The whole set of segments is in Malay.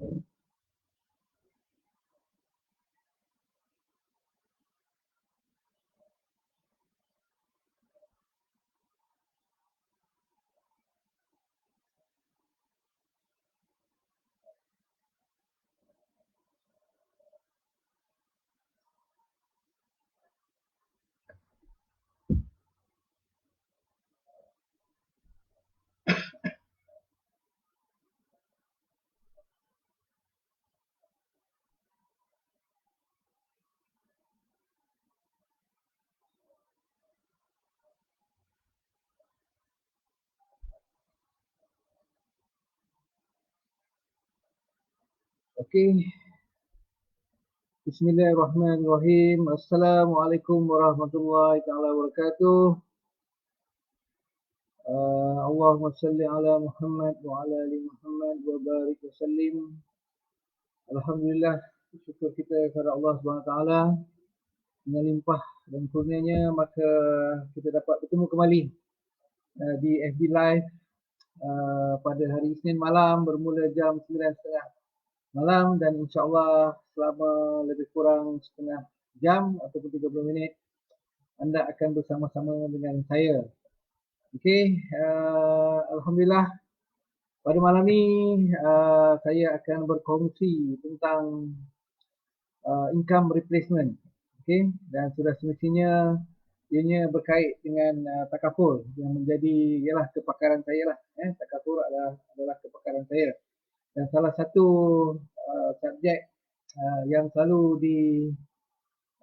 Okey. Bismillahirrahmanirrahim. Assalamualaikum warahmatullahi taala wabarakatuh. Allahumma salli ala Muhammad wa ala ali Muhammad wa barik wa sallim. Alhamdulillah, syukur kita kepada Allah Subhanahu Wa Taala dengan limpah dan kurnianya maka kita dapat bertemu kembali di FB Live pada hari Isnin malam bermula jam 9.30 malam dan insya-Allah selama lebih kurang setengah jam ataupun 30 minit anda akan bersama-sama dengan saya. Okey, alhamdulillah pada malam ni saya akan berkongsi tentang income replacement. Okey, dan sudah semestinya ianya berkait dengan takaful yang menjadi ialah kepakaran saya lah. Takaful adalah kepakaran saya. Dan salah satu subjek yang selalu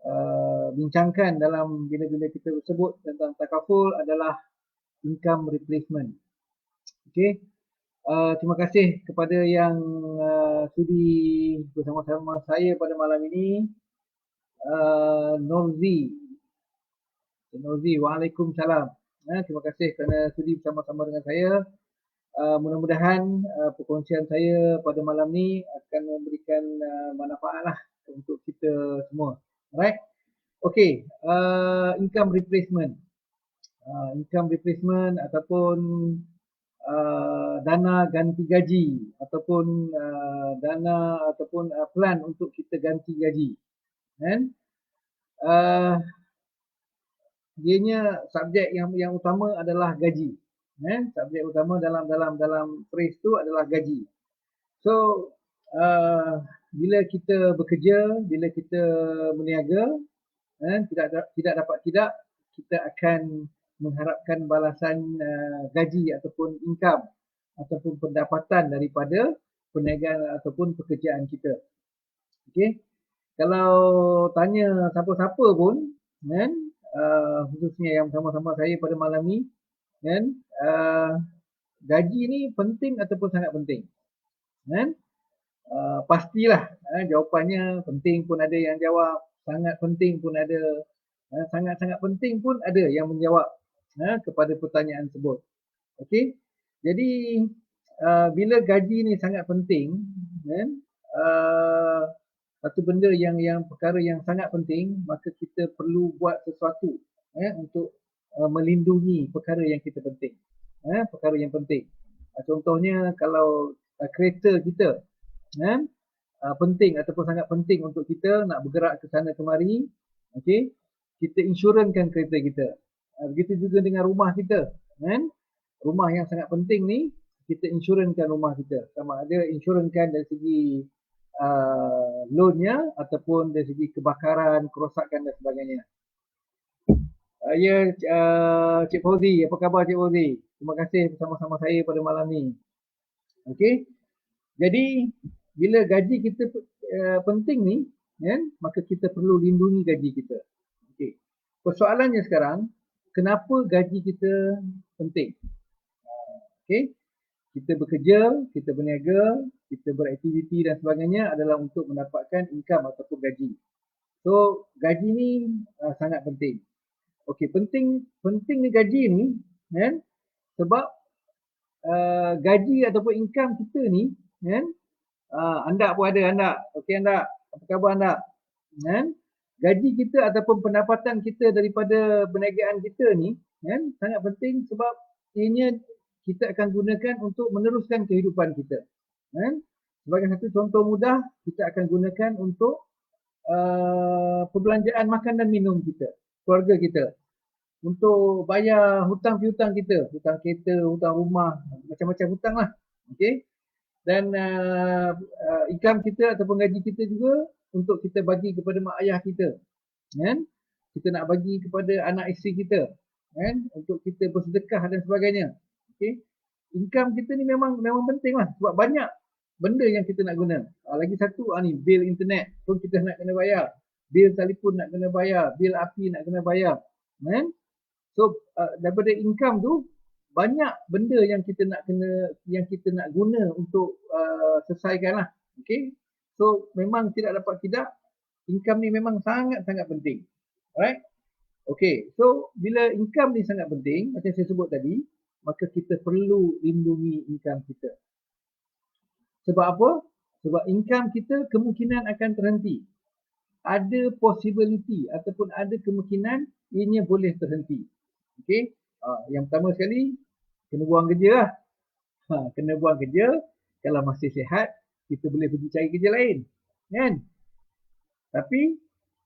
dibincangkan dalam bila-bila kita sebut tentang takaful adalah income replacement. Okey. Terima kasih kepada yang sudi bersama-sama saya pada malam ini. Norzi, waalaikumsalam. Terima kasih kerana sudi bersama-sama dengan saya. Mudah-mudahan perkongsian saya pada malam ni akan memberikan manfaat lah untuk kita semua. Alright. Okey, income replacement. Income replacement ataupun dana ganti gaji ataupun dana ataupun plan untuk kita ganti gaji. Kan? Ianya subjek yang utama adalah gaji. Subjek utama dalam phrase tu adalah gaji. So bila kita bekerja, bila kita berniaga, tidak dapat tidak kita akan mengharapkan balasan gaji ataupun income ataupun pendapatan daripada perniagaan ataupun pekerjaan kita. Okey. Kalau tanya siapa-siapa pun kan khususnya yang sama-sama saya pada malam ni kan gaji ni penting ataupun sangat penting. Kan? Pastilah jawapannya penting pun ada yang jawab, sangat penting pun ada, sangat-sangat penting pun ada yang menjawab kepada pertanyaan tersebut. Okey. Jadi bila gaji ni sangat penting kan satu benda yang perkara yang sangat penting maka kita perlu buat sesuatu untuk melindungi perkara yang kita penting. Perkara yang penting. Contohnya kalau kereta kita penting ataupun sangat penting untuk kita nak bergerak ke sana kemari, okey, kita insurankan kereta kita. Begitu juga dengan rumah kita, kan? Rumah yang sangat penting ni kita insurankan rumah kita. Sama ada insurankan dari segi loannya ataupun dari segi kebakaran, kerosakan dan sebagainya. Ya, Cik Fauzi, apa khabar Cik Fauzi? Terima kasih bersama-sama saya pada malam ni. Okey. Jadi bila gaji kita penting ni, kan, maka kita perlu lindungi gaji kita. Okey. Persoalannya sekarang, kenapa gaji kita penting? Okey. Kita bekerja, kita berniaga, kita beraktiviti dan sebagainya adalah untuk mendapatkan income ataupun gaji. So, gaji ni sangat penting. Okey, pentingnya gaji ni, kan? Sebab gaji ataupun income kita ni, kan? Anda pun ada anda. Okey anda, apa khabar anda? Kan? Gaji kita ataupun pendapatan kita daripada perniagaan kita ni, kan? Sangat penting sebab ianya kita akan gunakan untuk meneruskan kehidupan kita. Kan? Sebagai satu contoh mudah, kita akan gunakan untuk perbelanjaan makan dan minum kita, keluarga kita. Untuk bayar hutang piutang kita, hutang kereta, hutang rumah, macam-macam hutang lah. Okey. Dan income kita ataupun gaji kita juga untuk kita bagi kepada mak ayah kita. Kan? Kita nak bagi kepada anak isteri kita. Kan? Untuk kita bersedekah dan sebagainya. Okey. Income kita ni memang penting lah. Sebab banyak benda yang kita nak guna. Lagi satu ni, bil internet pun kita nak kena bayar. Bil telefon nak kena bayar. Bil api nak kena bayar. Kan? So daripada income tu banyak benda yang kita nak guna untuk selesaikan lah. Okay. So memang tidak dapat tidak, income ni memang sangat-sangat penting. Alright. Okay. So bila income ni sangat penting, macam saya sebut tadi, maka kita perlu lindungi income kita. Sebab apa? Sebab income kita kemungkinan akan terhenti. Ada possibility ataupun ada kemungkinan ianya boleh terhenti. Okey, yang pertama sekali kena buang kerja lah. Kena buang kerja. Kalau masih sihat, kita boleh pergi cari kerja lain, kan? Tapi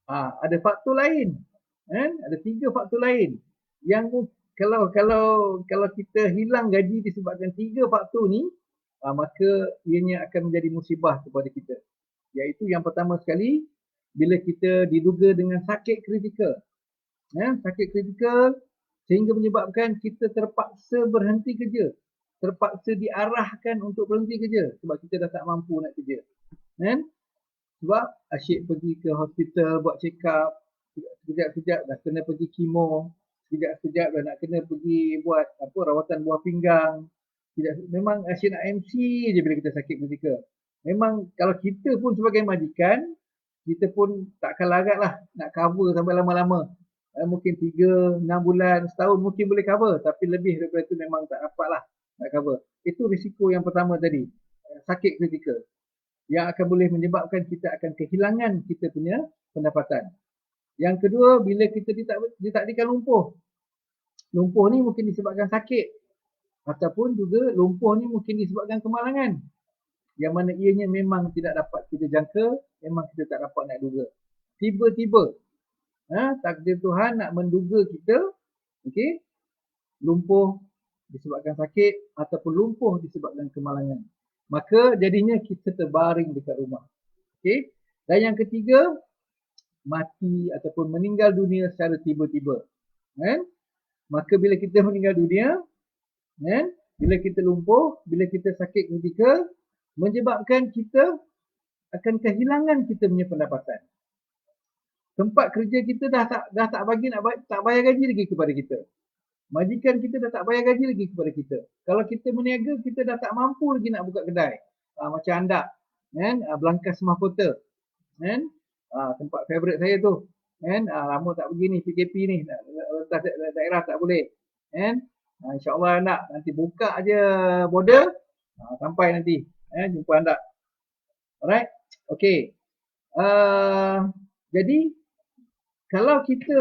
ada faktor lain, kan? Ada 3 faktor lain yang kalau kita hilang gaji disebabkan 3 faktor ni, maka ianya akan menjadi musibah kepada kita. Iaitu yang pertama sekali, bila kita diduga dengan sakit kritikal. Sakit kritikal sehingga menyebabkan kita terpaksa berhenti kerja, terpaksa diarahkan untuk berhenti kerja sebab kita dah tak mampu nak kerja. Kan? Sebab asyik pergi ke hospital buat check up, sekejap-sekejap dah kena pergi kemo, sekejap-sekejap dah nak kena pergi buat rawatan buah pinggang. Memang asyik nak MC je bila kita sakit kritikal. Memang kalau kita pun sebagai majikan, kita pun takkan larat lah nak cover sampai lama-lama. Mungkin 3, 6 bulan, setahun mungkin boleh cover. Tapi lebih daripada itu memang tak dapat lah nak cover. Itu risiko yang pertama tadi. Sakit kritikal. Yang akan boleh menyebabkan kita akan kehilangan kita punya pendapatan. Yang kedua, bila kita ditakdirkan lumpuh. Lumpuh ni mungkin disebabkan sakit. Ataupun juga lumpuh ni mungkin disebabkan kemalangan. Yang mana ianya memang tidak dapat kita jangka. Memang kita tak dapat nak duga. Tiba-tiba. Takdir Tuhan nak menduga kita, okey, lumpuh disebabkan sakit ataupun lumpuh disebabkan kemalangan. Maka jadinya kita terbaring dekat rumah. Okey. Dan yang ketiga, mati ataupun meninggal dunia secara tiba-tiba. Kan? Maka bila kita meninggal dunia, kan? Bila kita lumpuh, bila kita sakit kritikal, menyebabkan kita akan kehilangan kita punya pendapatan. Tempat kerja kita dah tak bagi tak bayar gaji lagi kepada kita. Majikan kita dah tak bayar gaji lagi kepada kita. Kalau kita berniaga, kita dah tak mampu lagi nak buka kedai. Macam anda, kan? Belangkas Mahkota, kan? Tempat favourite saya tu, kan? Lama tak pergi ni, PKP ni, daerah tak boleh, kan? InsyaAllah nak nanti buka aje border, sampai nanti, jumpa anda. Alright, okay. Jadi kalau kita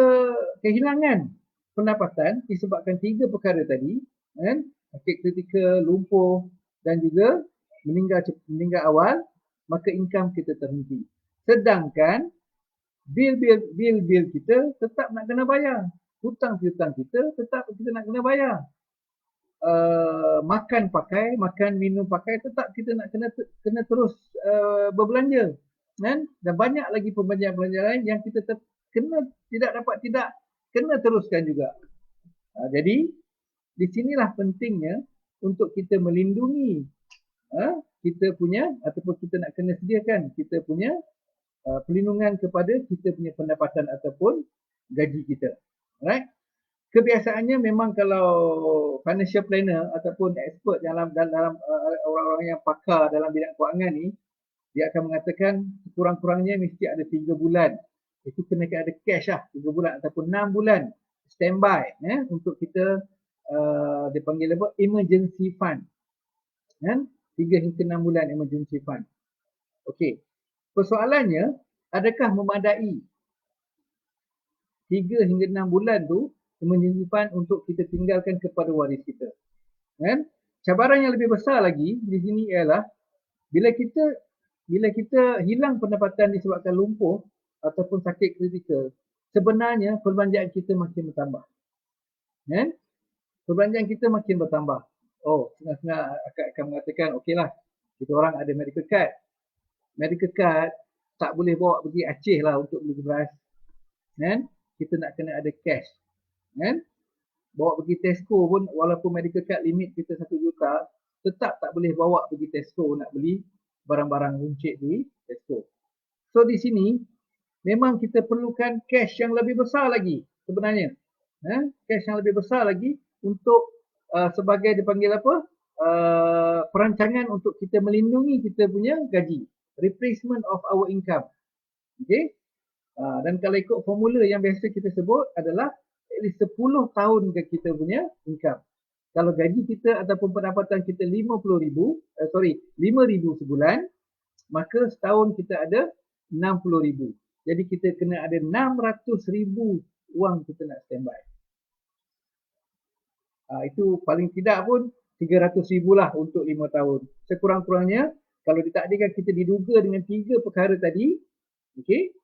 kehilangan pendapatan disebabkan 3 perkara tadi, kan? Sakit kritikal, lumpuh dan juga meninggal awal, maka income kita terhenti. Sedangkan bil kita tetap nak kena bayar. Hutang piutang kita tetap kita nak kena bayar. Makan minum pakai tetap kita nak kena terus berbelanja, kan? Dan banyak lagi pembelian lain yang kita tidak kena teruskan juga. Jadi di sinilah pentingnya untuk kita melindungi kita punya ataupun kita nak kena sediakan kita punya perlindungan kepada kita punya pendapatan ataupun gaji kita. Alright? Kebiasaannya memang kalau financial planner ataupun expert dalam orang-orang yang pakar dalam bidang kewangan ni, dia akan mengatakan kurang-kurangnya mesti ada 3 bulan. Itu kena ada cash lah, 3 bulan ataupun 6 bulan standby untuk kita dipanggil apa? Emergency fund. 3 hingga 6 bulan emergency fund. Okey. Persoalannya, adakah memadai 3 hingga 6 bulan tu emergency fund untuk kita tinggalkan kepada waris kita? Cabaran yang lebih besar lagi di sini ialah Bila kita hilang pendapatan disebabkan lumpuh ataupun sakit kritikal, sebenarnya perbelanjaan kita makin bertambah. Kan? Perbelanjaan kita makin bertambah. Oh, senang-senang akan mengatakan, okeylah, kita orang ada medical card. Medical card tak boleh bawa pergi Aceh lah untuk beli beras. Kan? Kita nak kena ada cash. Kan? Bawa pergi Tesco pun, walaupun medical card limit kita 1 juta, tetap tak boleh bawa pergi Tesco nak beli barang-barang runcit di Tesco. So di sini memang kita perlukan cash yang lebih besar lagi sebenarnya. Cash yang lebih besar lagi untuk sebagai dipanggil apa? Perancangan untuk kita melindungi kita punya gaji. Replacement of our income. Okay? Dan kalau ikut formula yang biasa kita sebut adalah at least 10 tahun ke kita punya income. Kalau gaji kita ataupun pendapatan kita 5,000 sebulan, maka setahun kita ada 60,000. Jadi kita kena ada 600,000 wang kita nak standby. Itu paling tidak pun 300,000 lah untuk 5 tahun. Sekurang-kurangnya, kalau ditakdirkan kita diduga dengan 3 perkara tadi, okay,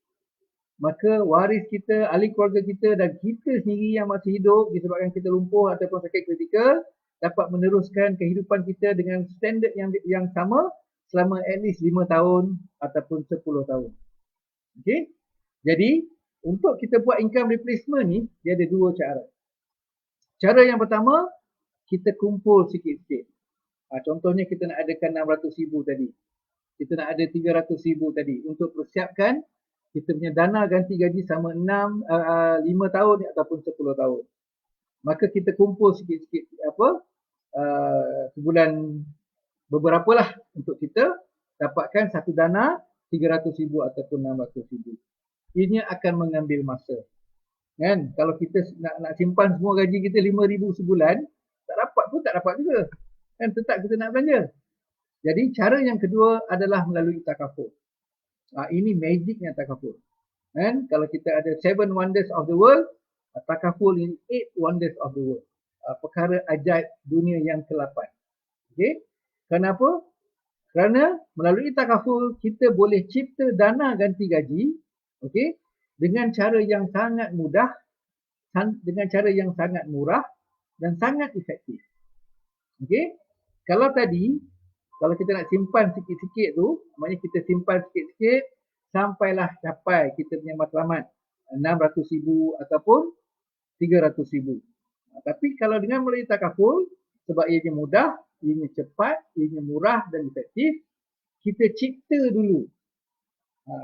maka waris kita, ahli keluarga kita dan kita sendiri yang masih hidup disebabkan kita lumpuh ataupun sakit kritikal dapat meneruskan kehidupan kita dengan standard yang sama selama at least 5 tahun ataupun 10 tahun. Okay? Jadi, untuk kita buat income replacement ni, dia ada 2 cara. Cara yang pertama, kita kumpul sikit-sikit. Contohnya kita nak adakan 600,000 tadi. Kita nak ada 300,000 tadi untuk persiapkan kita punya dana ganti gaji sama 5 tahun ataupun 10 tahun. Maka kita kumpul sikit-sikit sebulan beberapa lah untuk kita dapatkan satu dana 300,000 ataupun 600,000. Ini akan mengambil masa. Kan? Kalau kita nak simpan semua gaji kita 5,000 sebulan, tak dapat juga. Kan tetap kita nak belanja. Jadi cara yang kedua adalah melalui takaful. Ini magicnya takaful. Kan? Kalau kita ada 7 wonders of the world, takaful ini 8 wonders of the world. Perkara ajaib dunia yang ke-8. Okay? Kenapa? Kerana melalui takaful kita boleh cipta dana ganti gaji, okay, dengan cara yang sangat mudah, dengan cara yang sangat murah dan sangat efektif. Okay? Kalau kita nak simpan sikit-sikit tu, maknanya kita simpan sikit-sikit sampailah capai kita punya matlamat 600,000 ataupun 300,000. Tapi kalau dengan melalui takaful, sebab ianya mudah, ianya cepat, ianya murah dan efektif, kita cipta dulu.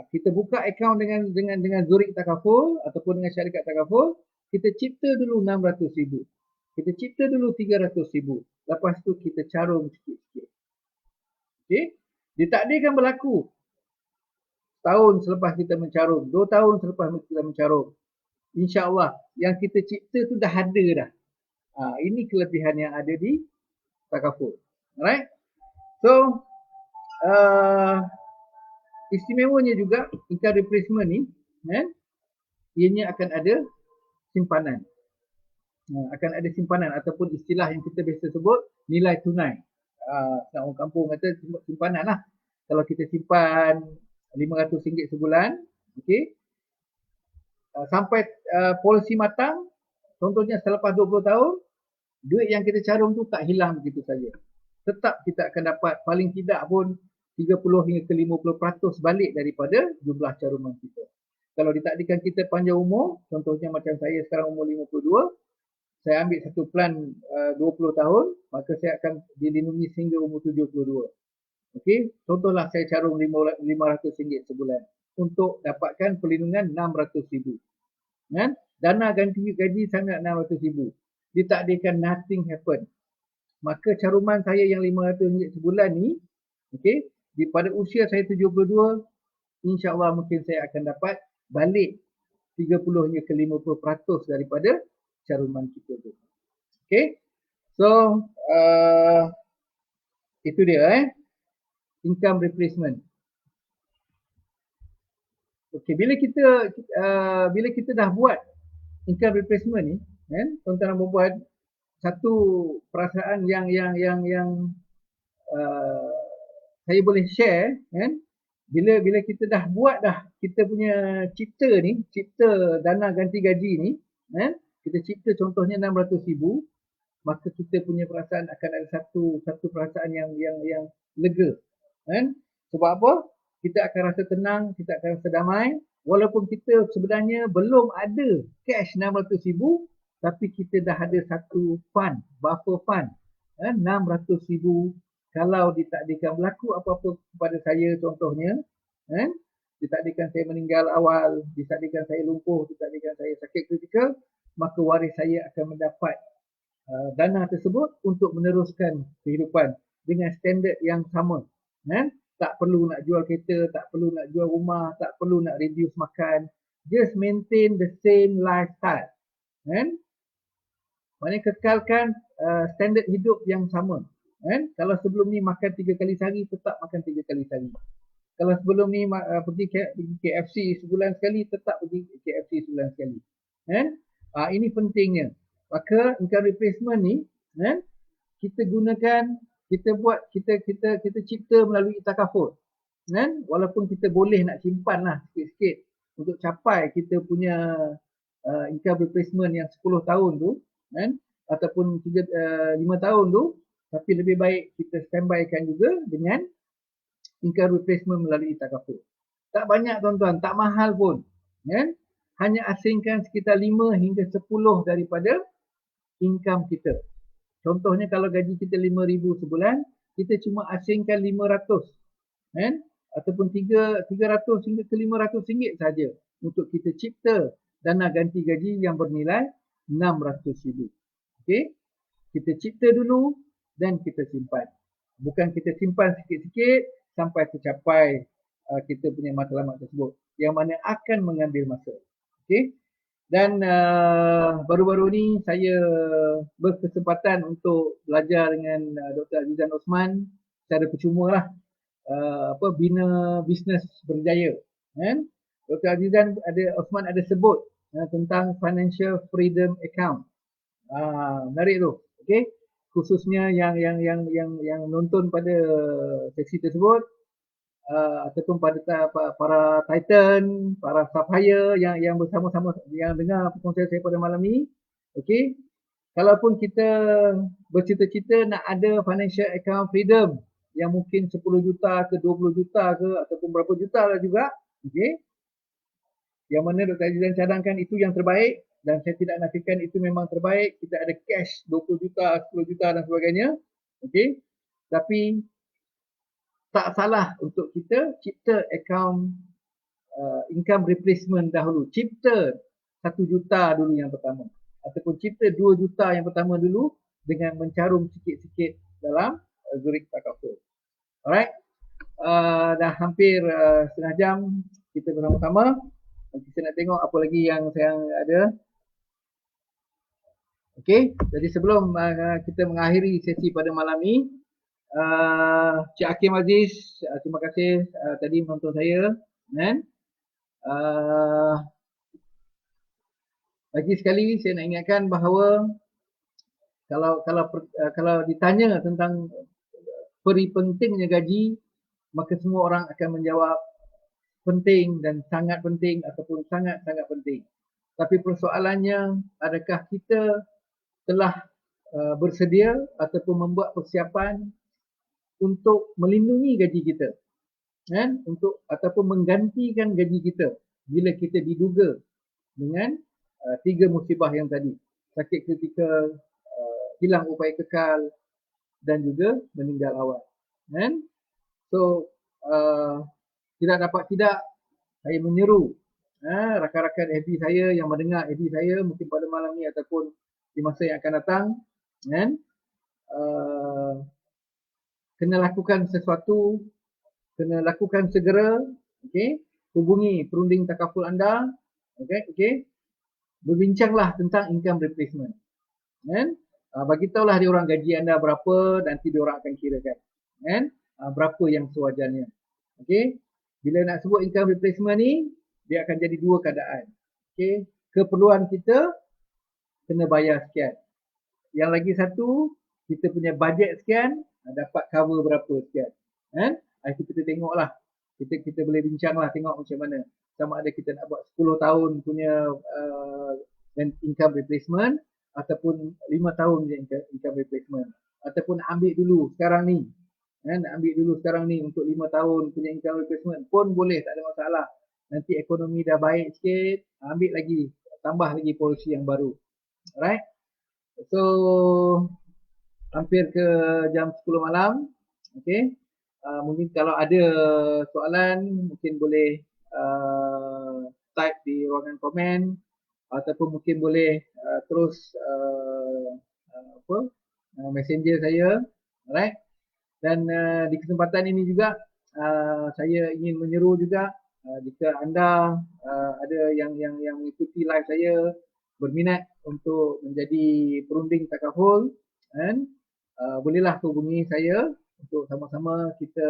Kita buka akaun dengan Zurich Takaful ataupun dengan syarikat takaful, kita cipta dulu 600,000. Kita cipta dulu 300,000. Lepas tu kita carum sikit-sikit. Okay? Ditakdirkan berlaku tahun selepas kita mencarum, 2 tahun selepas kita mencarum, insya-Allah yang kita cipta tu dah ada dah. Ini kelebihan yang ada di takaful. Alright? So, istimewanya juga income replacement ni, ianya akan ada simpanan. Akan ada simpanan ataupun istilah yang kita biasa sebut nilai tunai. Orang kampung kata simpanan lah. Kalau kita simpan RM500 sebulan, okay, sampai polisi matang, contohnya selepas 20 tahun, duit yang kita carum tu tak hilang begitu saja. Tetap kita akan dapat paling tidak pun 30 hingga ke 50% balik daripada jumlah caruman kita. Kalau ditakdirkan kita panjang umur, contohnya macam saya sekarang umur 52, saya ambil satu plan 20 tahun, maka saya akan dilindungi sehingga umur 72. Okey, contohlah saya carum RM500 sebulan untuk dapatkan perlindungan 600,000. Kan? Dana ganti gaji sangat 600,000. Ditakdirkan nothing happen. Maka caruman saya yang RM500 sebulan ni, okey, pada usia saya 72, insya-Allah mungkin saya akan dapat balik 30 hingga ke 50% daripada caruman kita tu. Okay. So, itu dia income replacement. Okay, bila kita dah buat income replacement ni, tuan-tuan dan puan-puan, satu perasaan yang saya boleh share kan, bila kita dah buat dah kita punya cipta dana ganti gaji ni kan, kita cipta contohnya 600,000, maka kita punya perasaan akan ada satu perasaan yang lega kan. Sebab apa? Kita akan rasa tenang, kita akan rasa damai walaupun kita sebenarnya belum ada cash 600,000, tapi kita dah ada satu fund, buffer fund kan, 600,000. Kalau ditakdirkan berlaku apa-apa kepada saya contohnya kan, ditakdirkan saya meninggal awal, ditakdirkan saya lumpuh, ditakdirkan saya sakit kritikal, maka waris saya akan mendapat dana tersebut untuk meneruskan kehidupan dengan standard yang sama kan. Tak perlu nak jual kereta, tak perlu nak jual rumah, tak perlu nak reduce makan, just maintain the same lifestyle kan. Maknanya kekalkan standard hidup yang sama kan. Kalau sebelum ni makan 3 kali sehari, tetap makan 3 kali sehari. Kalau sebelum ni pergi KFC sebulan sekali, tetap pergi KFC sebulan sekali kan. Ini pentingnya. Maka income replacement ni kan, kita gunakan, kita cipta melalui takaful kan. Walaupun kita boleh nak simpan lah sikit-sikit untuk capai kita punya income replacement yang 10 tahun tu kan, ataupun 5 tahun tu, tapi lebih baik kita standbykan juga dengan income replacement melalui takaful. Tak banyak tuan-tuan, tak mahal pun kan. Hanya asingkan sekitar 5 hingga 10 daripada income kita. Contohnya kalau gaji kita 5,000 sebulan, kita cuma asingkan 500 kan, ataupun 300 hingga ke 500 ringgit saja untuk kita cipta dana ganti gaji yang bernilai 600,000. Okey, kita cipta dulu dan kita simpan. Bukan kita simpan sikit-sikit sampai tercapai kita punya matlamat tersebut, yang mana akan mengambil masa. Okey. Dan baru-baru ni saya berkesempatan untuk belajar dengan Dr. Azizan Osman secara percuma lah, bina bisnes berjaya kan. Dr. Azizan Osman ada sebut tentang financial freedom account. Menarik tu. Okey. Khususnya yang nonton pada sesi tersebut, ataupun pada para Titan, para Sapphire yang bersama-sama yang dengar perkongsian saya pada malam ni. Okey, kalaupun kita bercita-cita nak ada financial account freedom yang mungkin 10 juta ke 20 juta ke ataupun berapa juta lah juga, okey, yang mana Dr. Azizan cadangkan itu yang terbaik, dan saya tidak nafikan itu memang terbaik. Kita ada cash 20 juta, 10 juta dan sebagainya. Okey, tapi tak salah untuk kita cipta akaun income replacement dahulu. Cipta 1 juta dulu yang pertama, ataupun cipta 2 juta yang pertama dulu dengan mencarum sikit-sikit dalam Zurich Takaful. Alright, dah hampir setengah jam kita bersama-sama. Nanti saya nak tengok apa lagi yang saya ada. Okey, jadi sebelum kita mengakhiri sesi pada malam ni, Cik Hakim Aziz, terima kasih tadi menonton saya kan. Lagi sekali saya nak ingatkan bahawa kalau ditanya tentang peri pentingnya gaji, maka semua orang akan menjawab penting dan sangat penting ataupun sangat-sangat penting. Tapi persoalannya, adakah kita telah bersedia ataupun membuat persiapan untuk melindungi gaji kita kan, untuk ataupun menggantikan gaji kita bila kita diduga dengan 3 musibah yang tadi: sakit kritikal, hilang upaya kekal dan juga meninggal awal kan. So tidak dapat tidak, saya menyeru rakan-rakan FB saya yang mendengar FB saya mungkin pada malam ni ataupun di masa yang akan datang kan, kena lakukan sesuatu, kena lakukan segera. Okey, hubungi perunding takaful anda. Okey, berbincanglah tentang income replacement kan. Bagi tahulah dia orang gaji anda berapa, nanti dia orang akan kirakan kan, berapa yang sewajarnya. Okey, bila nak sebut income replacement ni, dia akan jadi dua keadaan. Okey, keperluan kita kena bayar sekian, yang lagi satu kita punya bajet sekian, dapat cover berapa sekian kan. Kita tengoklah. Kita boleh bincanglah tengok macam mana. Sama ada kita nak buat 10 tahun punya income replacement ataupun 5 tahun punya income replacement. Ataupun ambil dulu sekarang ni. Ambil dulu sekarang ni untuk 5 tahun punya income replacement pun boleh, tak ada masalah. Nanti ekonomi dah baik sikit, ambil lagi, tambah lagi polisi yang baru. Alright? So, hampir ke jam 10 malam. Okay. Mungkin kalau ada soalan, mungkin boleh type di ruangan komen. Ataupun mungkin boleh terus messenger saya. Alright. Dan di kesempatan ini juga saya ingin menyeru juga jika anda ada yang mengikuti live saya berminat untuk menjadi perunding takaful, dan bolehlah hubungi saya untuk sama-sama kita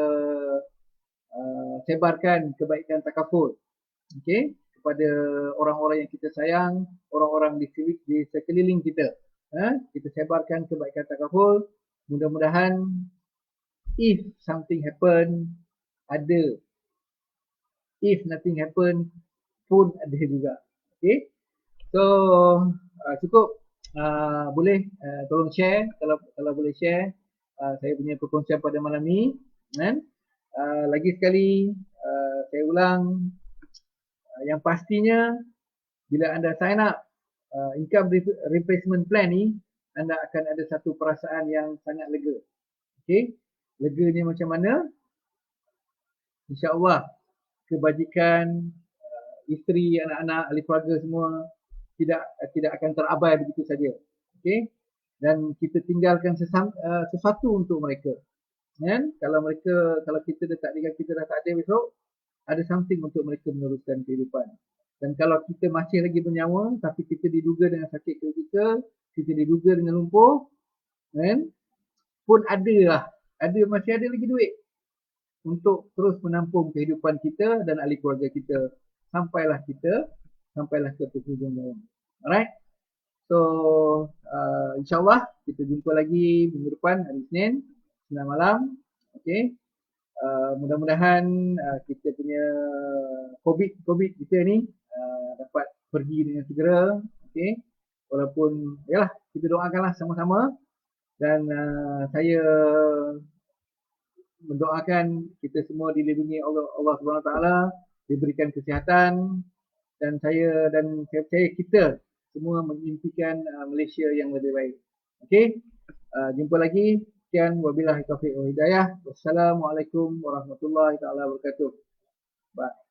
sebarkan kebaikan takaful, okey, kepada orang-orang yang kita sayang, orang-orang di sekeliling kita. Kita sebarkan kebaikan takaful. Mudah-mudahan if something happen, ada. If nothing happen, pun ada juga. Okay. So, cukup. Boleh tolong share. Kalau boleh share saya punya perkongsian pada malam ni. Dan lagi sekali, saya ulang. Yang pastinya, bila anda sign up income replacement plan ni, anda akan ada satu perasaan yang sangat lega. Okay. Leganya macam mana? InsyaAllah kebajikan isteri, anak-anak, ahli keluarga semua tidak akan terabai begitu saja. Okay? Dan kita tinggalkan sesuatu untuk mereka. Dan kalau kita dah tak ada besok, ada something untuk mereka meneruskan kehidupan. Dan kalau kita masih lagi bernyawa, tapi kita diduga dengan sakit kritikal, kita diduga dengan lumpuh, dan pun masih ada lagi duit untuk terus menampung kehidupan kita dan ahli keluarga kita sampailah ke penghujung jalan. Alright. So insyaAllah kita jumpa lagi minggu depan hari Isnin 9 malam. Okay. Mudah-mudahan kita punya COVID kita ni dapat pergi dengan segera. Okay. Walaupun yalah, kita doakanlah sama-sama. Dan saya mendoakan kita semua dilindungi Allah Subhanahu Wa Taala, diberikan kesihatan, dan saya percaya kita semua mengimpikan Malaysia yang lebih baik. Okey, jumpa lagi. Sekian, wabillahi taufiq wal hidayah. Wassalamualaikum warahmatullahi taala wabarakatuh. Bye.